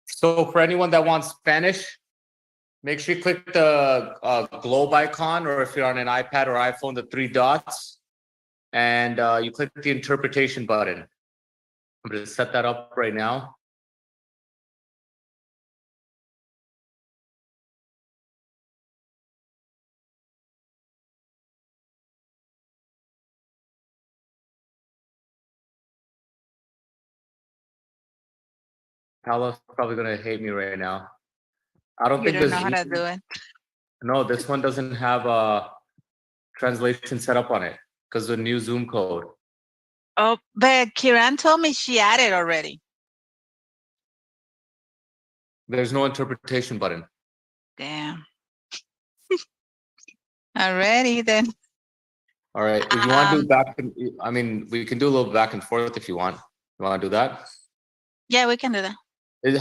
So for anyone that wants Spanish, make sure you click the globe icon, or if you're on an iPad or iPhone, the 3 dots, and you click the interpretation button. I'm going to set that up right now. Paolo's probably going to hate me right now. I don't think you don't know how to do it. No, this one doesn't have a translation set up on it because of the new Zoom code. Oh, but Kiran told me she added already. There's no interpretation button. Damn. Alrighty then. All right. If you want to do back, I mean, we can do a little back and forth if you want. You want to do that? Yeah, we can do that.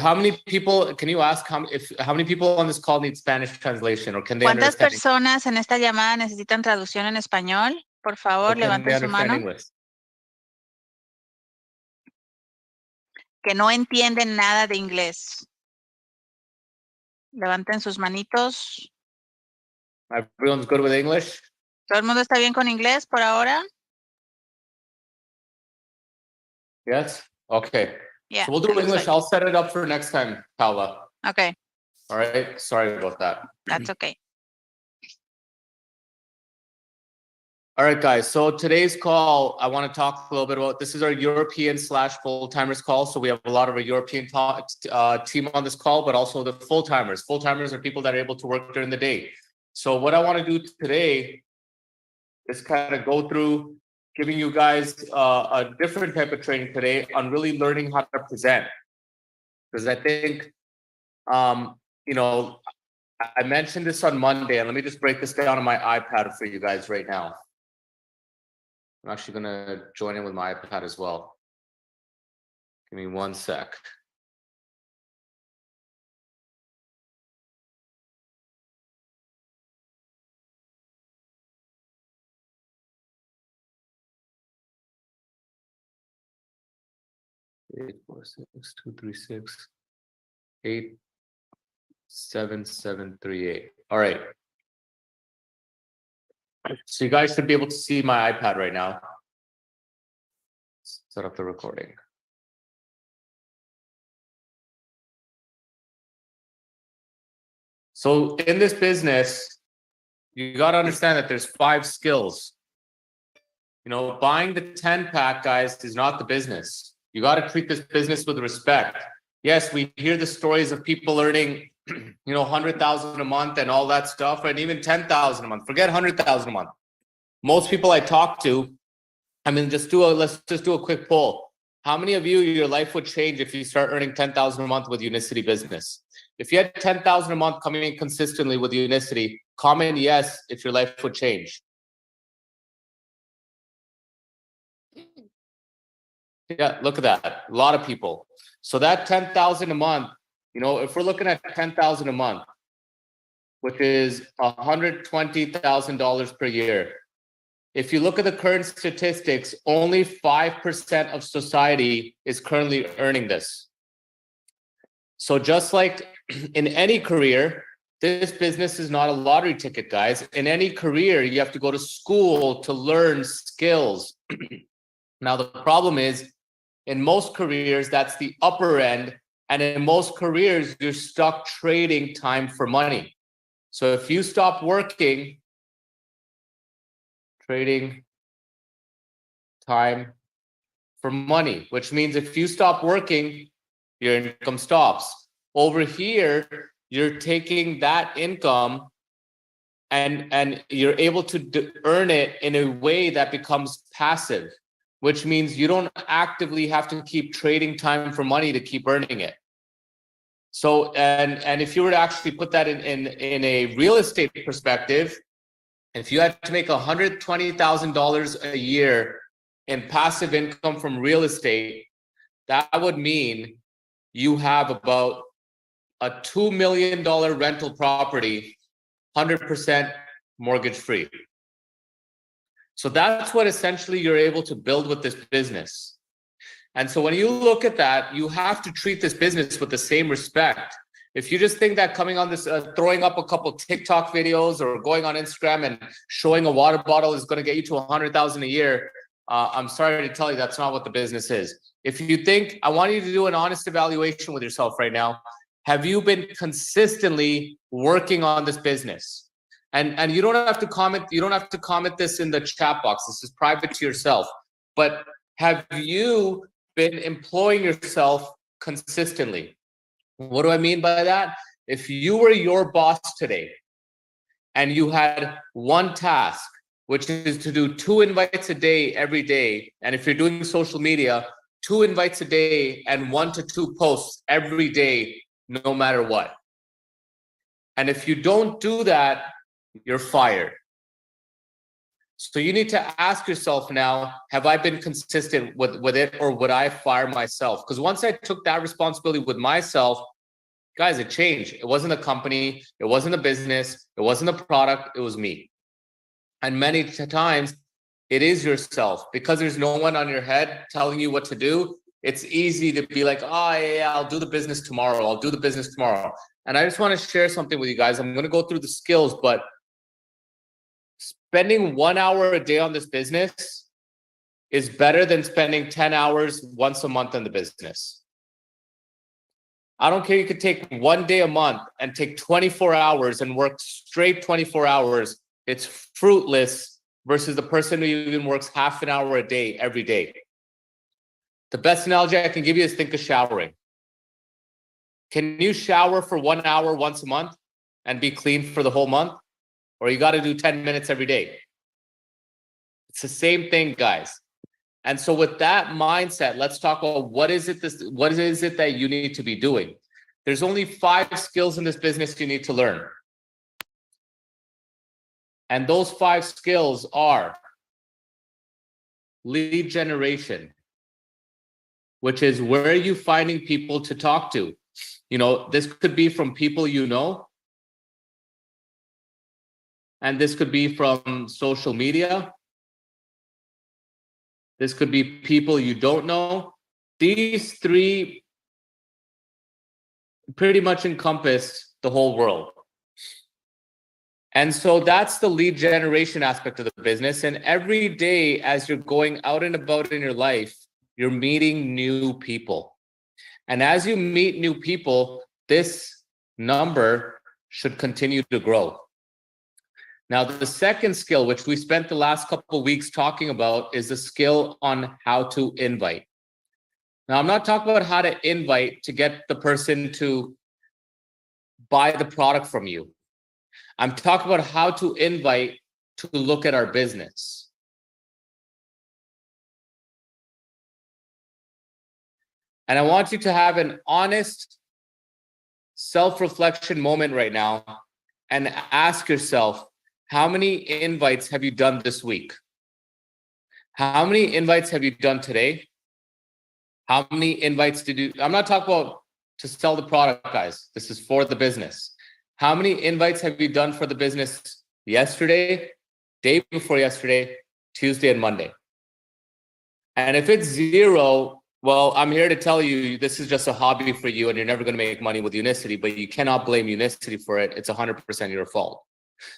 How many people, can you ask how many people on this call need Spanish translation, or can they ¿Cuántas understand? personas en esta llamada necesitan traducción en español? Por favor, levanten su mano. English? Que no entienden nada de inglés. Levanten sus manitos. Everyone's good with English? ¿Todo el mundo está bien con inglés por ahora? Yes? Okay. Yeah. So we'll do English. I'll set it up for next time, Paula. Okay. All right. Sorry about that. That's okay. All right, guys. So today's call, I want to talk a little bit about, this is our European / full-timers call. So we have a lot of our European team on this call, but also the full-timers. Full-timers are people that are able to work during the day. So what I want to do today is kind of go through giving you guys a different type of training today on really learning how to present. Because I think, you know, I mentioned this on Monday, and let me just break this down on my iPad for you guys right now. I'm actually going to join in with my iPad as well. Give me 1 sec. Eight, 4, 6, 2, 3, 6, 8, 7, 7, 3, 8. All right. So you guys should be able to see my iPad right now. Set up the recording. So in this business, you got to understand that there's 5 skills. You know, buying the 10-pack, guys, is not the business. You got to treat this business with respect. Yes, we hear the stories of people earning, you know, 100,000 a month and all that stuff, and even 10,000 a month. Forget 100,000 a month. Most people I talk to, I mean, let's just do a quick poll. How many of you, your life would change if you start earning 10,000 a month with Unicity business? If you had 10,000 a month coming in consistently with Unicity, comment yes if your life would change. Yeah, look at that. A lot of people. So that 10,000 a month, you know, if we're looking at 10,000 a month, which is $120,000 per year. If you look at the current statistics, only 5% of society is currently earning this. So just like in any career, this business is not a lottery ticket, guys. In any career, you have to go to school to learn skills. Now, the problem is, in most careers, that's the upper end. And in most careers, you're stuck trading time for money. So if you stop working, trading time for money, which means if you stop working, your income stops. Over here, you're taking that income and you're able to earn it in a way that becomes passive, which means you don't actively have to keep trading time for money to keep earning it. So, and if you were to actually put that in a real estate perspective, if you had to make $120,000 a year in passive income from real estate, that would mean you have about a $2 million rental property, 100% mortgage free. So that's what essentially you're able to build with this business. And so when you look at that, you have to treat this business with the same respect. If you just think that coming on this, throwing up a couple TikTok videos or going on Instagram and showing a water bottle is going to get you to 100,000 a year, I'm sorry to tell you, that's not what the business is. If you think, I want you to do an honest evaluation with yourself right now. Have you been consistently working on this business? And you don't have to comment. You don't have to comment this in the chat box. This is private to yourself. But have you been employing yourself consistently? What do I mean by that? If you were your boss today and you had one task, which is to do 2 invites a day every day, and if you're doing social media, 2 invites a day and 1 to 2 posts every day, no matter what. And if you don't do that, you're fired. So you need to ask yourself now, have I been consistent with it, or would I fire myself? Because once I took that responsibility with myself, guys, it changed. It wasn't a company, it wasn't a business, it wasn't a product, it was me. And many times it is yourself, because there's no one on your head telling you what to do. It's easy to be like, oh yeah, I'll do the business tomorrow. I'll do the business tomorrow. And I just want to share something with you guys. I'm going to go through the skills, but spending 1 hour a day on this business is better than spending 10 hours once a month in the business. I don't care. You could take 1 day a month and take 24 hours and work straight 24 hours. It's fruitless versus the person who even works half an hour a day every day. The best analogy I can give you is think of showering. Can you shower for 1 hour once a month and be clean for the whole month? Or you got to do 10 minutes every day? It's the same thing, guys. And so with that mindset, let's talk about what is it that you need to be doing. There's only 5 skills in this business you need to learn. And those 5 skills are lead generation, which is where are you finding people to talk to? You know, this could be from people you know, and this could be from social media. This could be people you don't know. These 3 pretty much encompass the whole world. And so that's the lead generation aspect of the business. And every day as you're going out and about in your life, you're meeting new people. And as you meet new people, this number should continue to grow. Now, the second skill, which we spent the last couple of weeks talking about, is the skill on how to invite. Now, I'm not talking about how to invite to get the person to buy the product from you. I'm talking about how to invite to look at our business. And I want you to have an honest self-reflection moment right now and ask yourself, how many invites have you done this week? How many invites have you done today? How many invites did you? I'm not talking about to sell the product, guys. This is for the business. How many invites have you done for the business yesterday, day before yesterday, Tuesday and Monday? And if it's 0, well, I'm here to tell you this is just a hobby for you and you're never going to make money with Unicity, but you cannot blame Unicity for it. It's 100% your fault.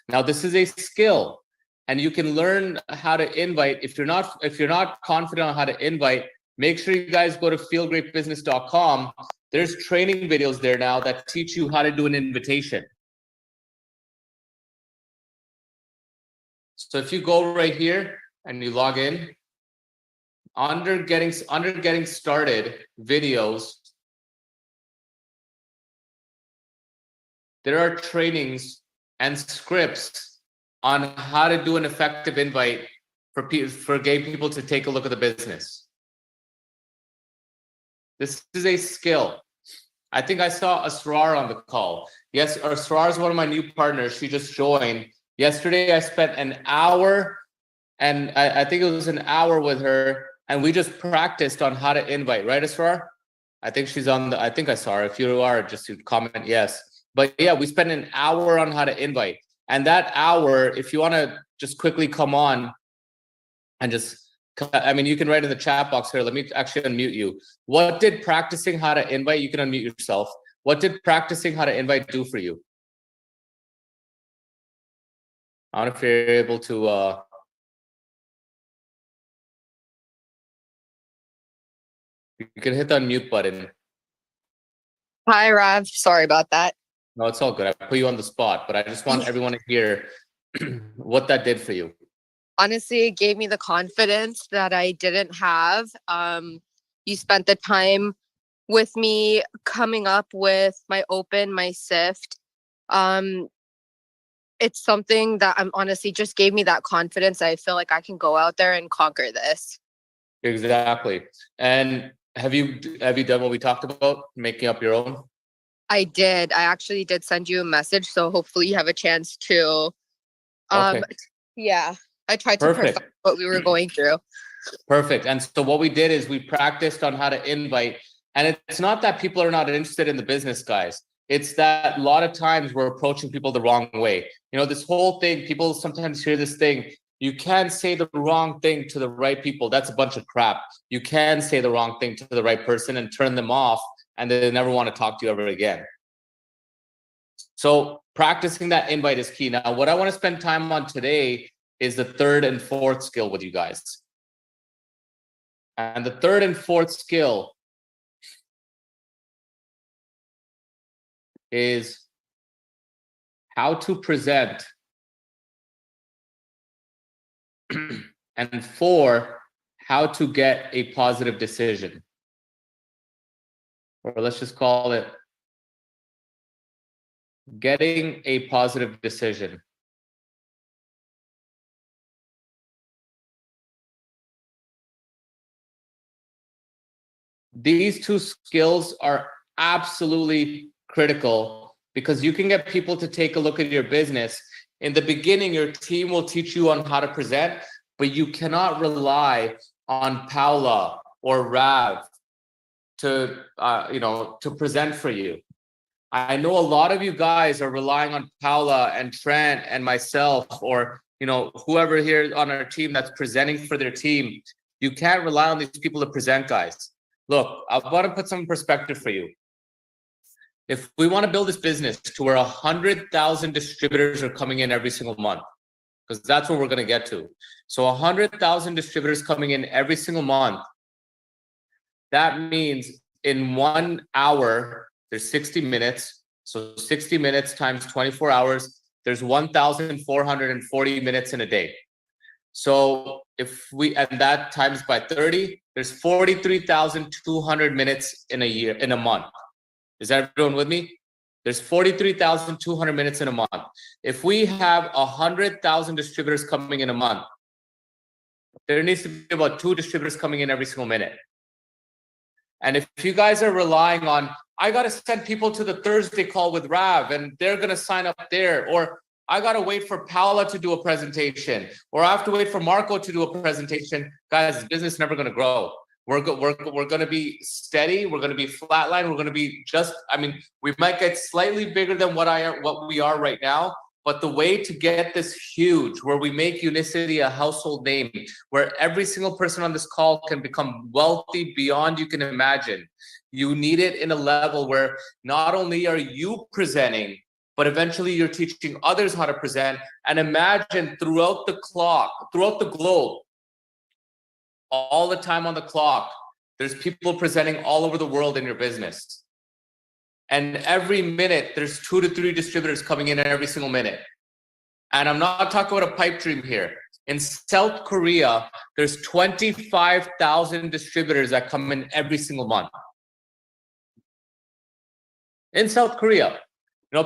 Now, this is a skill and you can learn how to invite. If you're not confident on how to invite, make sure you guys go to feelgreatbusiness.com. There's training videos there now that teach you how to do an invitation. So if you go right here and you log in, under getting started videos, there are trainings and scripts on how to do an effective invite for gay people to take a look at the business. This is a skill. I think I saw Asrar on the call. Yes, Asrar is one of my new partners. She just joined. Yesterday, I spent an hour, and I think it was an hour with her, and we just practiced on how to invite. Right, Asrar? I think she's on the, I think I saw her. If you are, just to comment yes. But yeah, we spent an hour on how to invite. And that hour, if you want to just quickly come on and just I mean, you can write in the chat box here. Let me actually unmute you. What did practicing how to invite, you can unmute yourself. What did practicing how to invite do for you? I don't know if you're able to, you can hit the unmute button. Hi, Rav. Sorry about that. No, it's all good. I put you on the spot, but I just want everyone to hear what that did for you. Honestly, it gave me the confidence that I didn't have. You spent the time with me coming up with my open, my sift. It's something that I'm honestly just gave me that confidence. I feel like I can go out there and conquer this. Exactly. And have you done what we talked about, making up your own? I did. I actually did send you a message, so hopefully you have a chance to. Okay. Yeah, I tried to Perfect. perfect what we were going through. Perfect. And so what we did is we practiced on how to invite. And it's not that people are not interested in the business, guys. It's that a lot of times we're approaching people the wrong way. You know, this whole thing, people sometimes hear this thing, you can't say the wrong thing to the right people. That's a bunch of crap. You can say the wrong thing to the right person and turn them off, and they never want to talk to you ever again. So practicing that invite is key. Now, what I want to spend time on today is the third and fourth skill with you guys. And the third and fourth skill is how to present, and four, how to get a positive decision. Or let's just call it getting a positive decision. These two skills are absolutely critical because you can get people to take a look at your business. In the beginning, your team will teach you on how to present, but you cannot rely on Paula or Rav to, to present for you. I know a lot of you guys are relying on Paula and Trent and myself, or whoever here on our team that's presenting for their team. You can't rely on these people to present, guys. Look, I want to put some perspective for you. If we want to build this business to where 100,000 distributors are coming in every single month, because that's what we're going to get to. So 100,000 distributors coming in every single month. That means in 1 hour, there's 60 minutes. So 60 minutes times 24 hours, there's 1,440 minutes in a day. So and that times by 30, there's 43,200 minutes in a year, in a month. Is everyone with me? There's 43,200 minutes in a month. If we have 100,000 distributors coming in a month, there needs to be about 2 distributors coming in every single minute. And if you guys are relying on, I got to send people to the Thursday call with Rav and they're going to sign up there, or I got to wait for Paula to do a presentation, or I have to wait for Marco to do a presentation, guys, this business is never going to grow. We're going to be steady. We're going to be flatline. We're going to be we might get slightly bigger than what we are right now. But the way to get this huge, where we make Unicity a household name, where every single person on this call can become wealthy beyond you can imagine, you need it in a level where not only are you presenting, but eventually you're teaching others how to present. And imagine throughout the globe, all the time on the clock, there's people presenting all over the world in your business. And every minute, there's 2 to 3 distributors coming in every single minute. And I'm not talking about a pipe dream here. In South Korea, there's 25,000 distributors that come in every single month. In South Korea.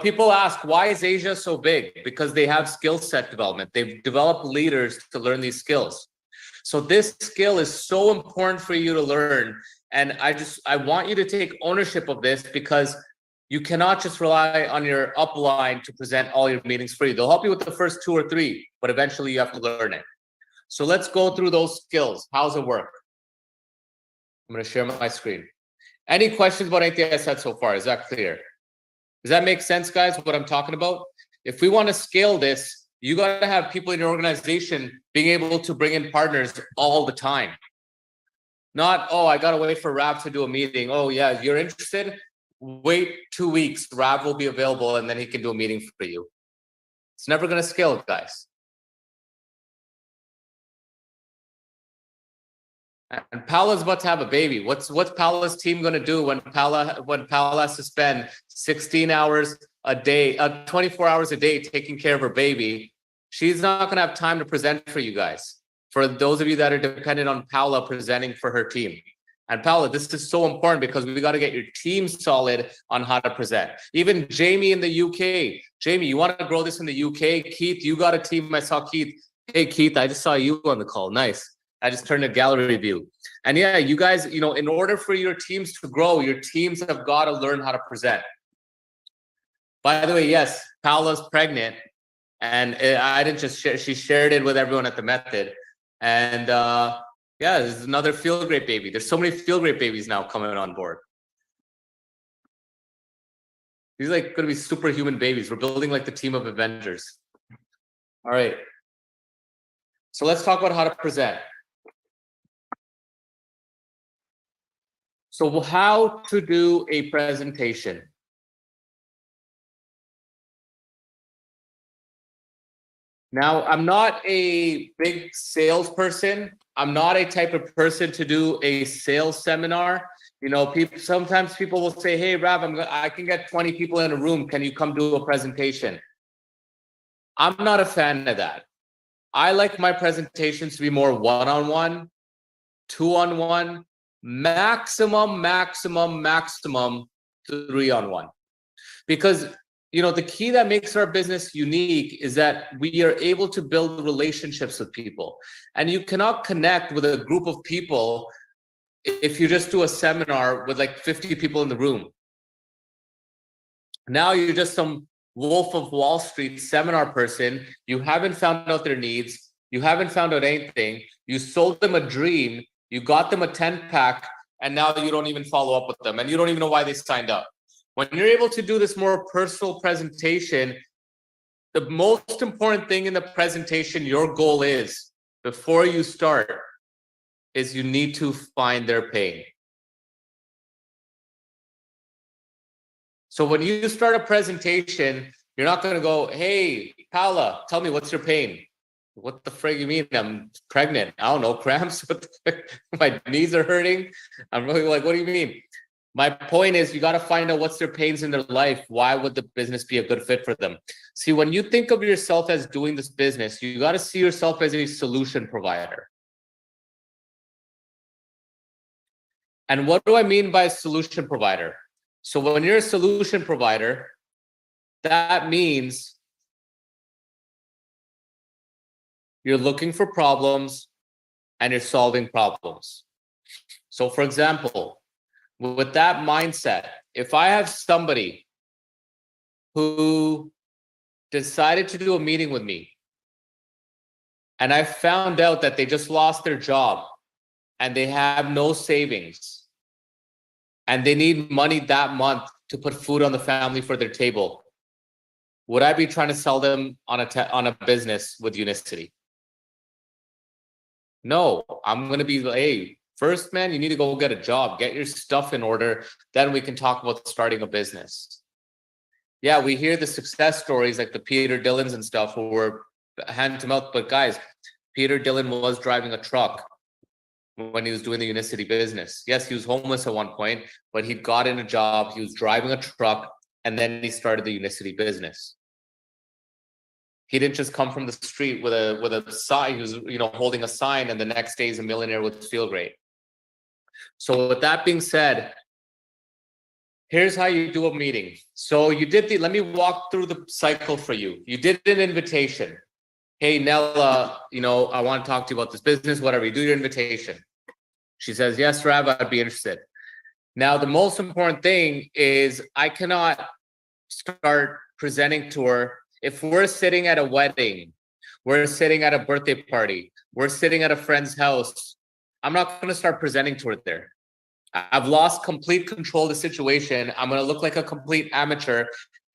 People ask, why is Asia so big? Because they have skill set development. They've developed leaders to learn these skills. So this skill is so important for you to learn. And I want you to take ownership of this, because you cannot just rely on your upline to present all your meetings for you. They'll help you with the first 2 or 3, but eventually you have to learn it. So let's go through those skills. How's it work? I'm going to share my screen. Any questions about anything I said so far? Is that clear? Does that make sense, guys, what I'm talking about? If we want to scale this, you got to have people in your organization being able to bring in partners all the time. Not, oh, I got to wait for Rav to do a meeting. Oh, yeah, you're interested? Wait 2 weeks. Rav will be available and then he can do a meeting for you. It's never going to scale, guys. And Paola's about to have a baby. What's Paola's team going to do when Paola has to spend 16 hours a day, 24 hours a day taking care of her baby? She's not going to have time to present for you guys. For those of you that are dependent on Paola presenting for her team. And Paola, this is so important because we got to get your team solid on how to present. Even Jamie in the UK. Jamie, you want to grow this in the UK? Keith, you got a team. I saw Keith. Hey, Keith, I just saw you on the call. Nice. I just turned a gallery view. And yeah, you guys, you know, in order for your teams to grow, your teams have got to learn how to present. By the way, yes, Paola's pregnant. And I didn't just share, she shared it with everyone at the method. And yeah, there's another Feel Great baby. There's so many Feel Great babies now coming on board. These are like going to be superhuman babies. We're building like the team of Avengers. All right. So let's talk about how to present. So how to do a presentation. Now, I'm not a big salesperson. I'm not a type of person to do a sales seminar. You know, sometimes people will say, hey, Rav, I can get 20 people in a room. Can you come do a presentation? I'm not a fan of that. I like my presentations to be more one-on-one, two-on-one, maximum 3-on-1. Because, you know, the key that makes our business unique is that we are able to build relationships with people. And you cannot connect with a group of people if you just do a seminar with like 50 people in the room. Now you're just some Wolf of Wall Street seminar person. You haven't found out their needs. You haven't found out anything. You sold them a dream. You got them a 10-pack, and now you don't even follow up with them, and you don't even know why they signed up. When you're able to do this more personal presentation, the most important thing in the presentation, your goal is, before you start, is you need to find their pain. So when you start a presentation, you're not going to go, hey, Paola, tell me what's your pain? What the frig you mean? I'm pregnant. I don't know, cramps. My knees are hurting. I'm really like, what do you mean? My point is you got to find out what's their pains in their life. Why would the business be a good fit for them? See, when you think of yourself as doing this business, you got to see yourself as a solution provider. And what do I mean by solution provider? So when you're a solution provider, that means you're looking for problems and you're solving problems. So for example, with that mindset, if I have somebody who decided to do a meeting with me and I found out that they just lost their job and they have no savings and they need money that month to put food on the family for their table, would I be trying to sell them on a business with Unicity? No, I'm going to be like, hey, first, man, you need to go get a job, get your stuff in order. Then we can talk about starting a business. Yeah, we hear the success stories like the Peter Dillons and stuff who were hand to mouth. But guys, Peter Dillon was driving a truck when he was doing the Unicity business. Yes, he was homeless at one point, but he got in a job. He was driving a truck, and then he started the Unicity business. He didn't just come from the street with a sign. He was, you know, holding a sign, and the next day he's a millionaire with Feel Great. So with that being said, here's how you do a meeting. So you did let me walk through the cycle for you. You did an invitation. Hey, Nella, you know, I want to talk to you about this business, whatever. You do your invitation. She says, yes, Rav, I'd be interested. Now, the most important thing is I cannot start presenting to her. If we're sitting at a wedding, we're sitting at a birthday party, we're sitting at a friend's house, I'm not going to start presenting to her there. I've lost complete control of the situation. I'm going to look like a complete amateur,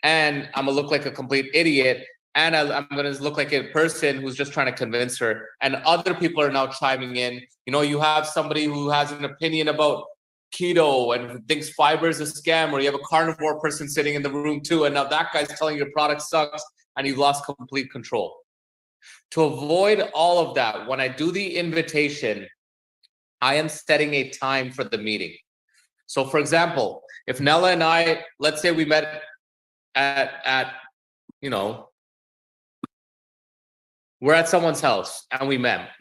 and I'm going to look like a complete idiot And I'm going to look like a person who's just trying to convince her. And other people are now chiming in. You know, you have somebody who has an opinion about keto and thinks fiber is a scam, or you have a carnivore person sitting in the room too. And now that guy's telling your product sucks and you've lost complete control. To avoid all of that, when I do the invitation, I am setting a time for the meeting. So for example, if Nella and I, let's say we met at you know, we're at someone's house and we met,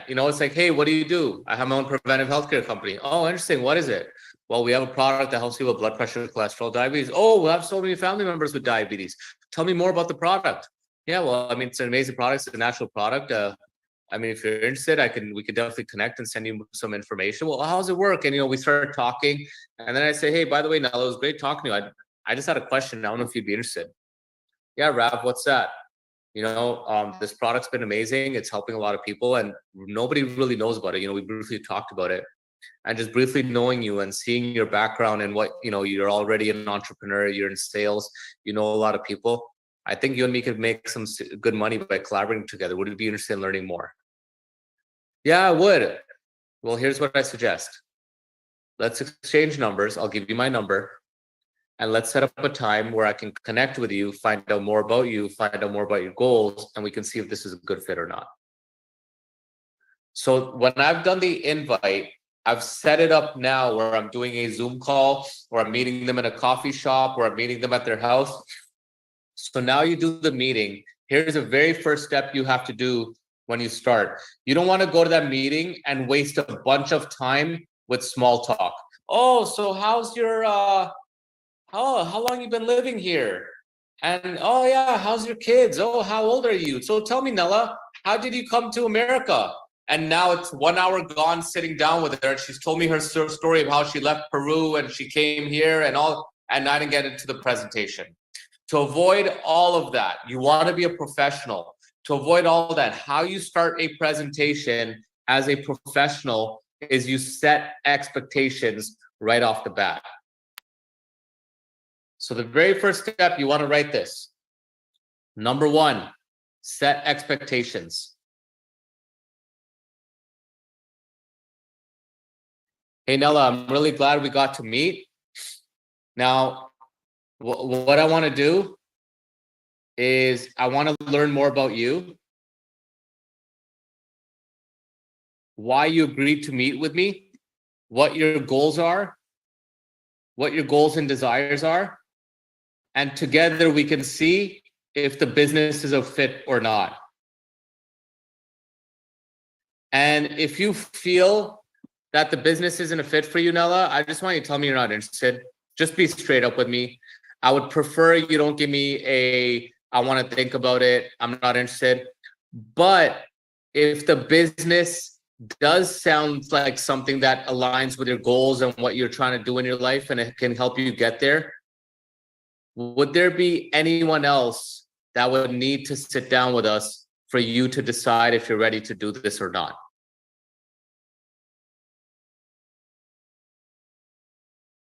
you know, it's like, hey, what do you do? I have my own preventive healthcare company. Oh, interesting. What is it? Well, we have a product that helps people with blood pressure, cholesterol, diabetes. Oh, we have so many family members with diabetes. Tell me more about the product. Yeah, well, I mean, it's an amazing product. It's a natural product. I mean, if you're interested, we could definitely connect and send you some information. Well, how does it work? And, you know, we started talking, and then I say, hey, by the way, Nella, it was great talking to you. I just had a question. I don't know if you'd be interested. Yeah, Rav, what's that? You know, this product's been amazing. It's helping a lot of people and nobody really knows about it. You know, we briefly talked about it, and just briefly knowing you and seeing your background and what, you know, you're already an entrepreneur, you're in sales, you know, a lot of people. I think you and me could make some good money by collaborating together. Would you be interested in learning more? Yeah, I would. Well, here's what I suggest. Let's exchange numbers. I'll give you my number. And let's set up a time where I can connect with you, find out more about you, find out more about your goals, and we can see if this is a good fit or not. So when I've done the invite, I've set it up now where I'm doing a Zoom call, or I'm meeting them in a coffee shop, or I'm meeting them at their house. So now you do the meeting. Here's the very first step you have to do when you start. You don't want to go to that meeting and waste a bunch of time with small talk. Oh, so how's your how long you been living here? And oh yeah, how's your kids? Oh, how old are you? So tell me, Nella, how did you come to America? And now it's 1 hour gone sitting down with her. And she's told me her story of how she left Peru and she came here and all, and I didn't get into the presentation. To avoid all of that, you want to be a professional. To avoid all of that, how you start a presentation as a professional is you set expectations right off the bat. So the very first step, you want to write this. Number 1, set expectations. Hey, Nella, I'm really glad we got to meet. Now, what I want to do is I want to learn more about you, why you agreed to meet with me, what your goals are, what your goals and desires are, and together we can see if the business is a fit or not. And if you feel that the business isn't a fit for you, Nella, I just want you to tell me you're not interested. Just be straight up with me. I would prefer you don't give me I want to think about it, I'm not interested. But if the business does sound like something that aligns with your goals and what you're trying to do in your life and it can help you get there, would there be anyone else that would need to sit down with us for you to decide if you're ready to do this or not?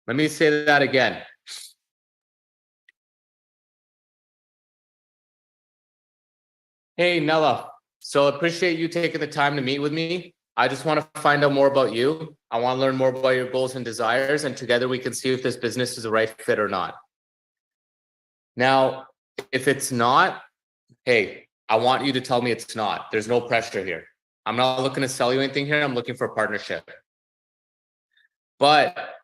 Let me say that again. Hey, Nella. So appreciate you taking the time to meet with me. I just want to find out more about you. I want to learn more about your goals and desires, and together we can see if this business is a right fit or not. Now, if it's not, hey, I want you to tell me it's not. There's no pressure here. I'm not looking to sell you anything here. I'm looking for a partnership. But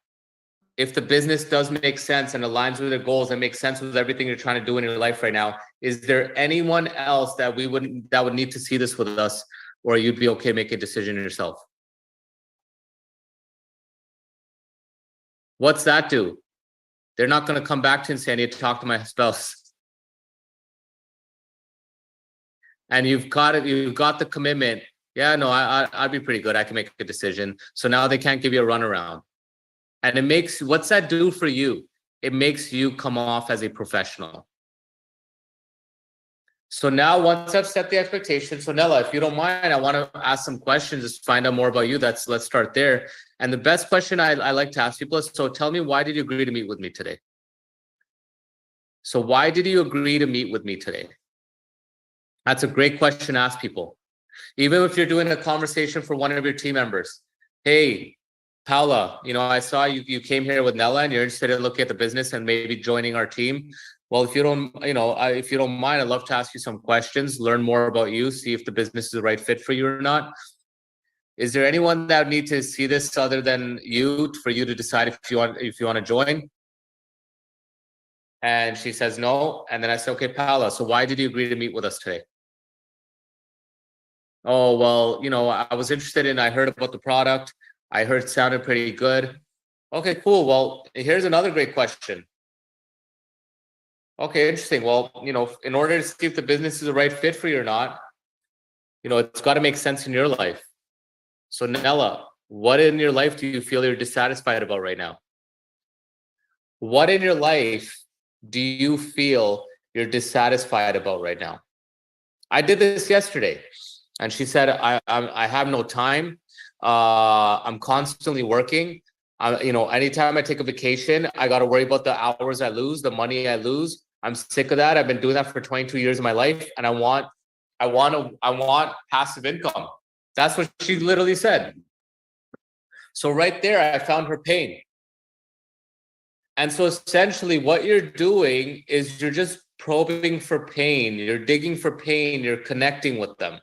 if the business does make sense and aligns with your goals and makes sense with everything you're trying to do in your life right now, is there anyone else that would need to see this with us, or you'd be okay making a decision yourself? What's that do? They're not going to come back to you and say, I need to talk to my spouse. And you've got it, you've got the commitment. Yeah, no, I'd be pretty good. I can make a decision. So now they can't give you a runaround. And it makes, what's that do for you? It makes you come off as a professional. So now once I've set the expectation, so Nella, if you don't mind, I want to ask some questions, just find out more about you. Let's start there. And the best question I like to ask people is, so tell me, why did you agree to meet with me today? So why did you agree to meet with me today? That's a great question to ask people. Even if you're doing a conversation for one of your team members. Hey, Paula, I saw you came here with Nella and you're interested in looking at the business and maybe joining our team. Well, if you don't, if you don't mind, I'd love to ask you some questions, learn more about you, see if the business is the right fit for you or not. Is there anyone that would need to see this other than you for you to decide if you want to join? And she says no. And then I say, okay, Paula, so why did you agree to meet with us today? Oh, well, I was interested I heard about the product. I heard it sounded pretty good. Okay, cool. Well, here's another great question. Okay, interesting. Well, in order to see if the business is the right fit for you or not, it's got to make sense in your life. So Nella, what in your life do you feel you're dissatisfied about right now? What in your life do you feel you're dissatisfied about right now? I did this yesterday. And she said, I have no time. I'm constantly working. Anytime I take a vacation, I got to worry about the hours I lose, the money I lose. I'm sick of that. I've been doing that for 22 years of my life, and I want passive income. That's what she literally said. So right there, I found her pain. And so essentially, what you're doing is you're just probing for pain. You're digging for pain. You're connecting with them.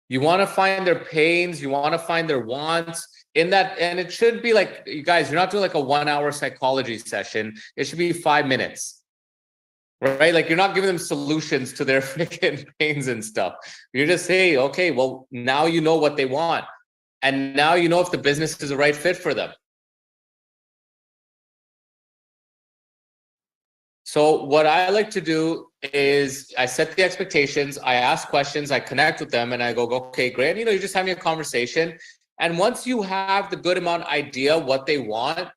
You want to find their pains, you want to find their wants in that, and it should be like, you guys, you're not doing like a 1 hour psychology session. It should be 5 minutes, right? Like you're not giving them solutions to their freaking pains and stuff. You're just saying, okay, well, now you know what they want. And now you know if the business is the right fit for them. So what I like to do is I set the expectations, I ask questions, I connect with them, and I go, okay, great. You're just having a conversation. And once you have the good amount idea what they want,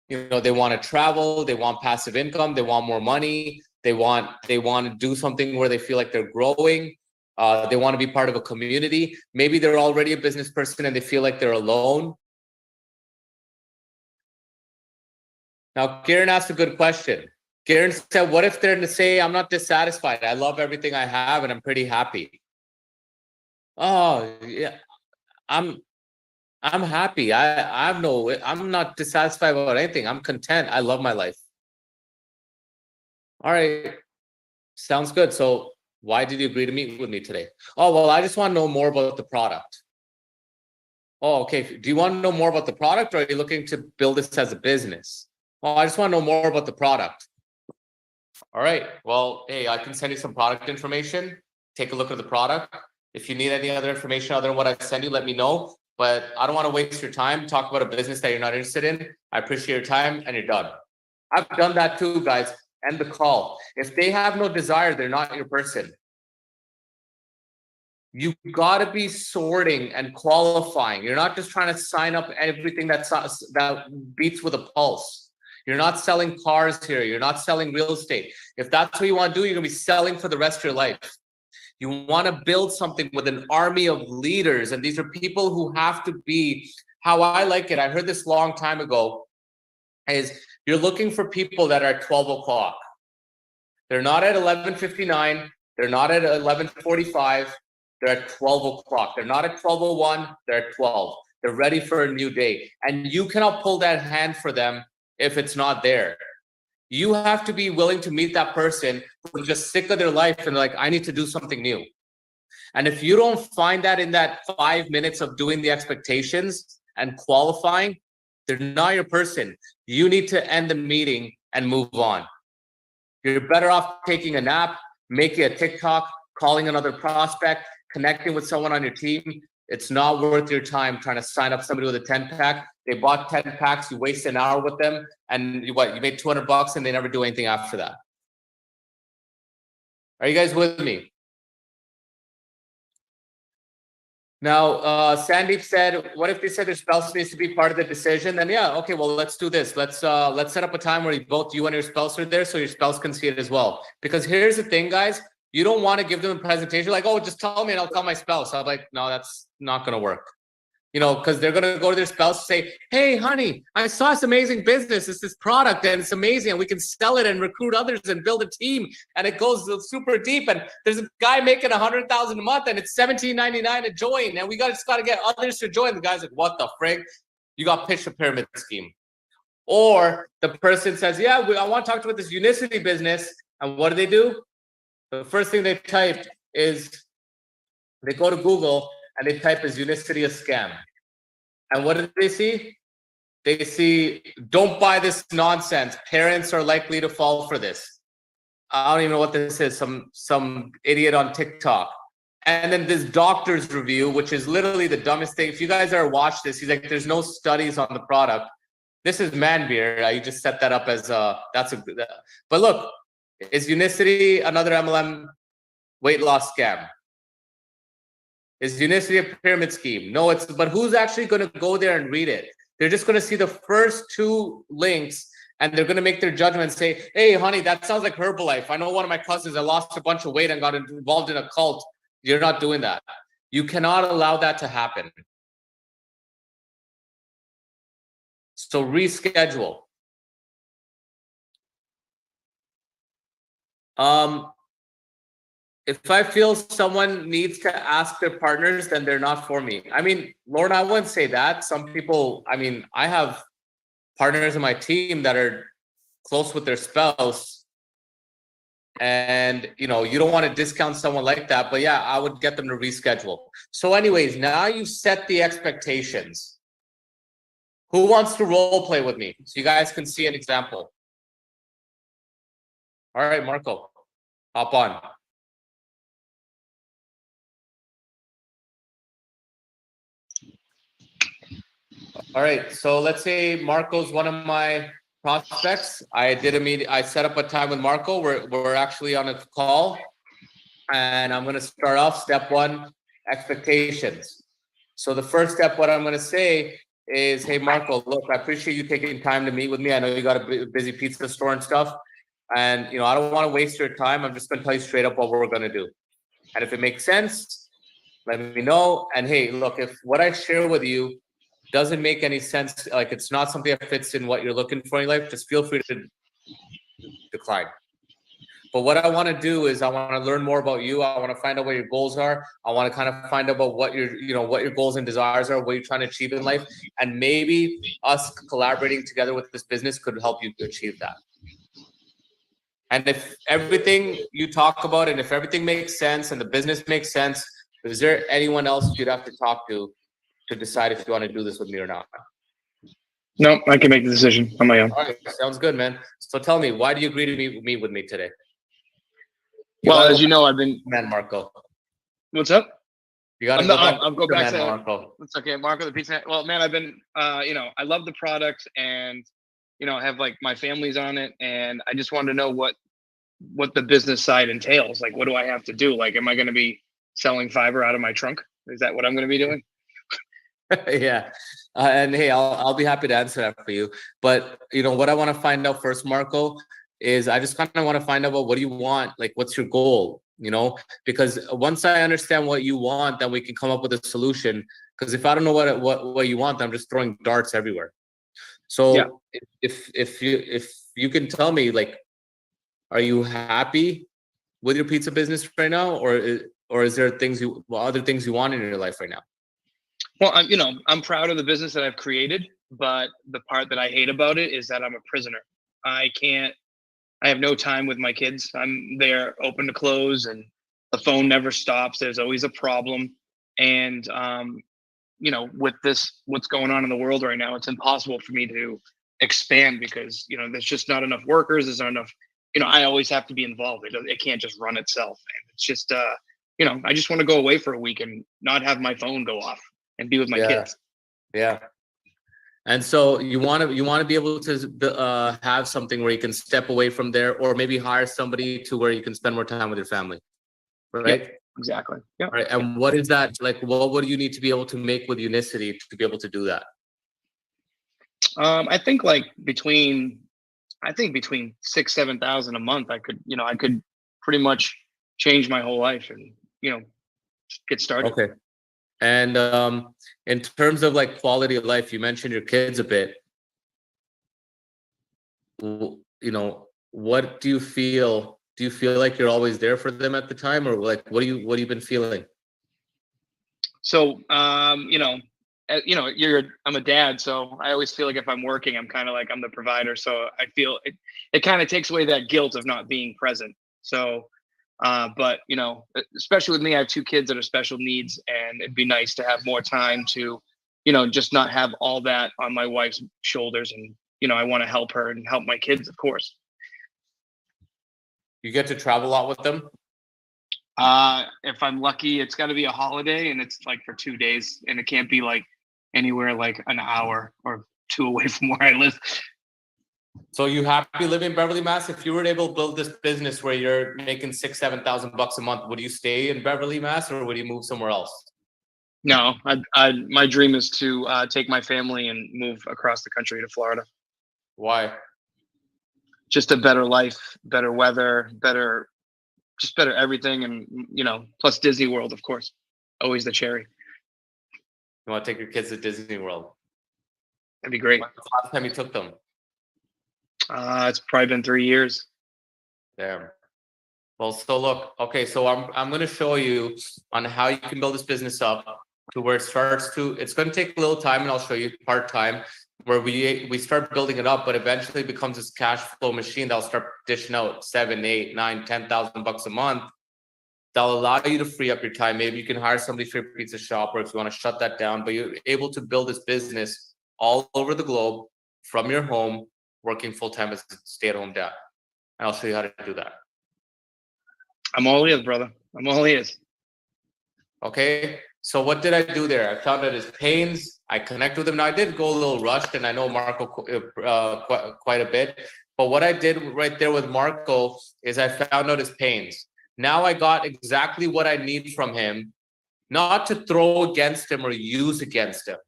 they want to travel, they want passive income, they want more money, they want to do something where they feel like they're growing, they want to be part of a community. Maybe they're already a business person and they feel like they're alone. Now, Kieran asked a good question. Karen said, what if they're to say, I'm not dissatisfied. I love everything I have and I'm pretty happy. Oh, yeah, I'm happy. I'm not dissatisfied about anything. I'm content. I love my life. All right. Sounds good. So why did you agree to meet with me today? Oh, well, I just want to know more about the product. Oh, okay. Do you want to know more about the product, or are you looking to build this as a business? Oh, I just want to know more about the product. All right. Well, hey, I can send you some product information. Take a look at the product. If you need any other information other than what I send you, let me know. But I don't want to waste your time. Talk about a business that you're not interested in. I appreciate your time, and you're done. I've done that too, guys. End the call. If they have no desire, they're not your person. You got to be sorting and qualifying. You're not just trying to sign up everything that beats with a pulse. You're not selling cars here. You're not selling real estate. If that's what you want to do, you're going to be selling for the rest of your life. You want to build something with an army of leaders. And these are people who have to be, how I like it, I heard this long time ago, is you're looking for people that are at 12 o'clock. They're not at 11:59. They're not at 11:45. They're at 12 o'clock. They're not at 12:01. They're at 12. They're ready for a new day. And you cannot pull that hand for them if it's not there. You have to be willing to meet that person who's just sick of their life and like, I need to do something new. And if you don't find that in that 5 minutes of doing the expectations and qualifying, they're not your person. You need to end the meeting and move on. You're better off taking a nap, making a TikTok, calling another prospect, connecting with someone on your team. It's not worth your time trying to sign up somebody with a 10-pack. They bought 10 packs, you waste an hour with them, and you made $200 and they never do anything after that. Are you guys with me? Now, Sandeep said, what if they said their spouse needs to be part of the decision? Then yeah, okay, well, let's do this. Let's set up a time where both you and your spouse are there so your spouse can see it as well. Because here's the thing, guys, you don't want to give them a presentation like, oh, just tell me and I'll tell my spouse. I'm like, no, that's not going to work. you know, because they're going to go to their spouse and say, hey, honey, I saw this amazing business. It's this product and it's amazing. And we can sell it and recruit others and build a team. And it goes super deep. And there's a guy making $100,000 a month and it's $17.99 to join. And we just got to get others to join. The guy's like, what the frig? You got pitched a pyramid scheme. Or the person says, yeah, I want to talk about this Unicity business. And what do? The first thing they type is they go to Google and they type is Unicity a scam. And what do they see? They see, don't buy this nonsense. Parents are likely to fall for this. I don't even know what this is. Some idiot on TikTok. And then this doctor's review, which is literally the dumbest thing. If you guys ever watch this, he's like, there's no studies on the product. This is man beer. You just set that up as but look, is Unicity another MLM weight loss scam? Is Unicity a pyramid scheme? No, but who's actually going to go there and read it? They're just going to see the first two links and they're going to make their judgment and say, hey, honey, that sounds like Herbalife. I know one of my cousins that lost a bunch of weight and got involved in a cult. You're not doing that. You cannot allow that to happen. So reschedule. If I feel someone needs to ask their partners, then they're not for me. I mean, Lauren, I wouldn't say that. Some people, I mean, I have partners in my team that are close with their spouse. And, you know, you don't want to discount someone like that. But yeah, I would get them to reschedule. So anyways, now you've set the expectations. Who wants to role play with me? So you guys can see an example. All right, Marco, hop on. All right, so let's say Marco's one of my prospects. I did a meeting. I set up a time with Marco. We're actually on a call, and I'm going to start off step one, expectations. So the first step, what I'm going to say is, hey, Marco, look, I appreciate you taking time to meet with me. I know you got a busy pizza store and stuff, and you know I don't want to waste your time. I'm just going to tell you straight up what we're going to do, and if it makes sense, let me know. And hey, look, if what I share with you doesn't make any sense, like it's not something that fits in what you're looking for in your life, just feel free to decline. But what I want to do is I want to learn more about you. I want to find out what your goals are. I want to kind of find out about what your goals and desires are, what you're trying to achieve in life. And maybe us collaborating together with this business could help you achieve that. And if everything you talk about and if everything makes sense and the business makes sense, is there anyone else you'd have to talk to decide if you want to do this with me or not? No, I can make the decision on my own. All right, sounds good, man. So tell me, why do you agree to meet with me today? Well, as you know, I've been. Man, Marco. What's up? You got to I'll go back to Marco. It's okay, Marco, the pizza. Well, man, I've been, I love the product, and I have like my family's on it, and I just wanted to know what the business side entails. Like, what do I have to do? Like, am I going to be selling fiber out of my trunk? Is that what I'm going to be doing? Yeah. And hey, I'll be happy to answer that for you. But what I want to find out first, Marco, is I just kind of want to find out what do you want? Like, what's your goal? Because once I understand what you want, then we can come up with a solution. Because if I don't know what you want, I'm just throwing darts everywhere. So yeah. if you can tell me, like, are you happy with your pizza business right now, or is there other things you want in your life right now? Well, I'm proud of the business that I've created, but the part that I hate about it is that I'm a prisoner. I have no time with my kids. I'm there open to close, and the phone never stops. There's always a problem. And, with what's going on in the world right now, it's impossible for me to expand because, there's just not enough workers. There's not enough, I always have to be involved. It can't just run itself. And it's just, I just want to go away for a week and not have my phone go off and be with my kids. Yeah. And so you want to be able to have something where you can step away from there, or maybe hire somebody to where you can spend more time with your family, right? Yep, exactly. Yeah. Right. And what is that like? What would you need to be able to make with Unicity to be able to do that? I think between 6,000-7,000 a month, I could pretty much change my whole life and get started. Okay. And in terms of like quality of life, you mentioned your kids a bit. You know, what do you feel? Do you feel like you're always there for them at the time, or like what have you been feeling? So, I'm a dad, so I always feel like if I'm working, I'm kind of like I'm the provider. So I feel it kind of takes away that guilt of not being present. So, but especially with me, I have 2 kids that are special needs, and it'd be nice to have more time to, just not have all that on my wife's shoulders. And, I want to help her and help my kids, of course. You get to travel a lot with them? If I'm lucky, it's got to be a holiday, and it's like for 2 days, and it can't be like anywhere like an hour or 2 away from where I live. So you happy living in Beverly, Mass? If you were able to build this business where you're making $6,000-7,000 a month, would you stay in Beverly, Mass, or would you move somewhere else? No, my dream is to take my family and move across the country to Florida. Why? Just a better life, better weather, better everything, and plus Disney World, of course, always the cherry. You want to take your kids to Disney World? That'd be great. When's the last time you took them? It's probably been 3 years. Damn. Well, so look, okay, so I'm going to show you on how you can build this business up to where it starts to. It's going to take a little time, and I'll show you part-time where we start building it up, but eventually it becomes this cash flow machine that'll start dishing out $7,000, $8,000, $9,000, $10,000 a month. That'll allow you to free up your time. Maybe you can hire somebody for your pizza shop, or if you want to shut that down, but you're able to build this business all over the globe from your home, working full-time as a stay-at-home dad. And I'll show you how to do that. I'm all ears, brother. I'm all ears. Okay. So what did I do there? I found out his pains. I connected with him. Now I did go a little rushed, and I know Marco quite a bit. But what I did right there with Marco is I found out his pains. Now I got exactly what I need from him, not to throw against him or use against him,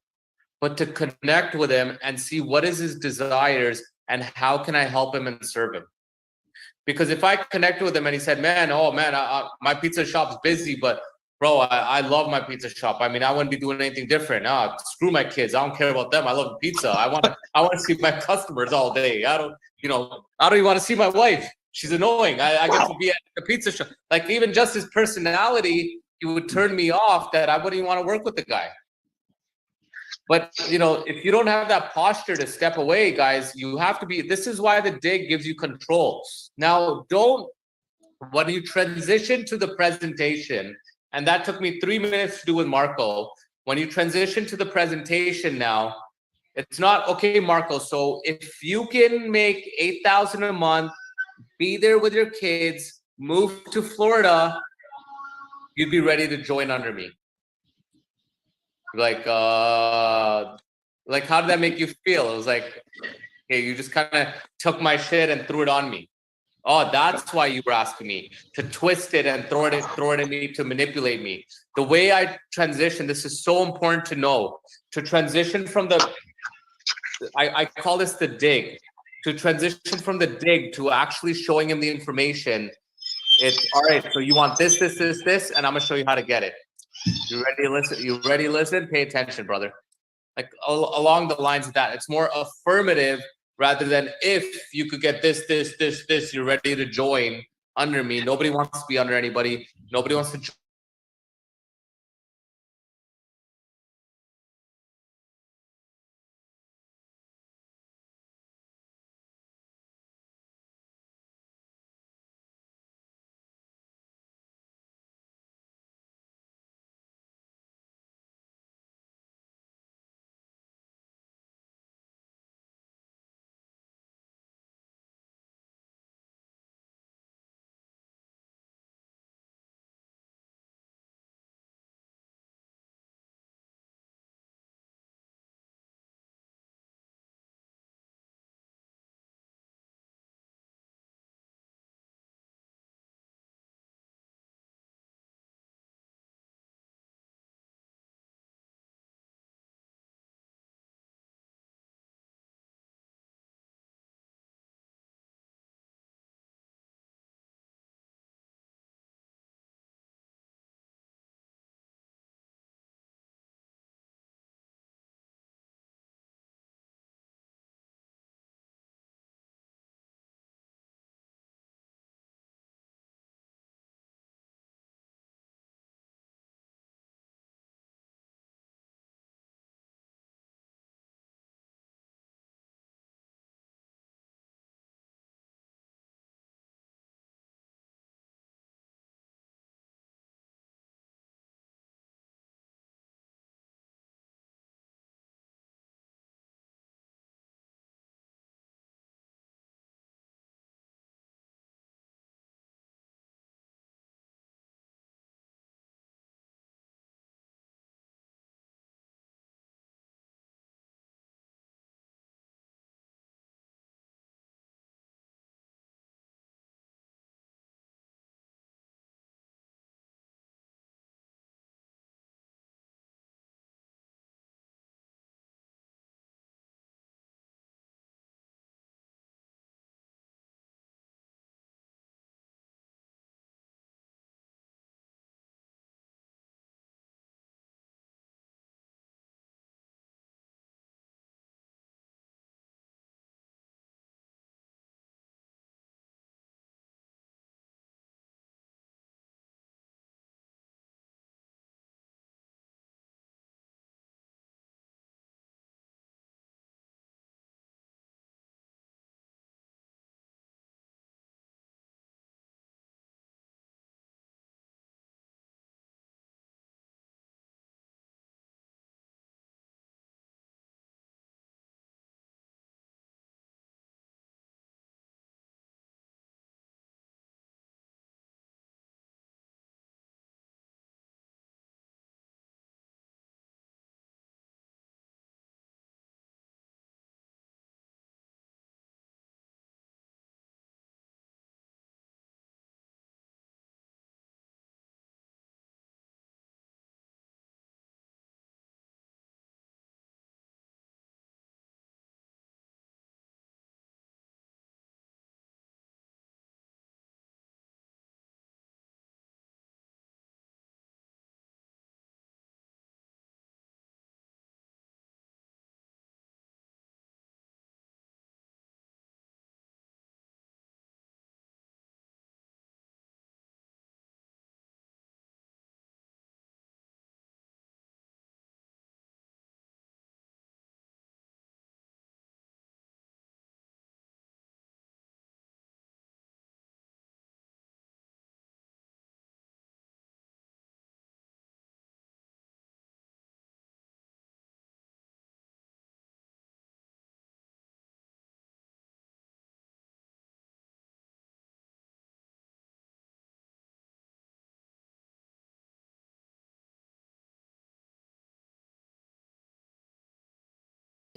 but to connect with him and see what is his desires and how can I help him and serve him. Because if I connected with him and he said, my pizza shop's busy, but bro, I love my pizza shop. I mean, I wouldn't be doing anything different. Screw my kids. I don't care about them. I love pizza. I want to see my customers all day. I don't even want to see my wife. She's annoying. I get to be at the pizza shop. Like, even just his personality, he would turn me off, that I wouldn't even want to work with the guy. But, if you don't have that posture to step away, guys, you have to be. This is why the dig gives you control. Now, when you transition to the presentation, and that took me 3 minutes to do with Marco. When you transition to the presentation now, it's not, okay, Marco, so if you can make $8,000 a month, be there with your kids, move to Florida, you'd be ready to join under me. Like, how did that make you feel? It was like, hey, you just kind of took my shit and threw it on me. Oh, that's why you were asking me to twist it and throw it at me, to manipulate me. The way I transition, this is so important to know. To transition from I call this the dig. To transition from the dig to actually showing him the information, it's all right. So you want this, and I'm gonna show you how to get it. You ready to listen? You ready to listen? Pay attention, brother. Like along the lines of that, it's more affirmative rather than if you could get this, you're ready to join under me. Nobody wants to be under anybody. Nobody wants to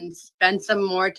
and spend some more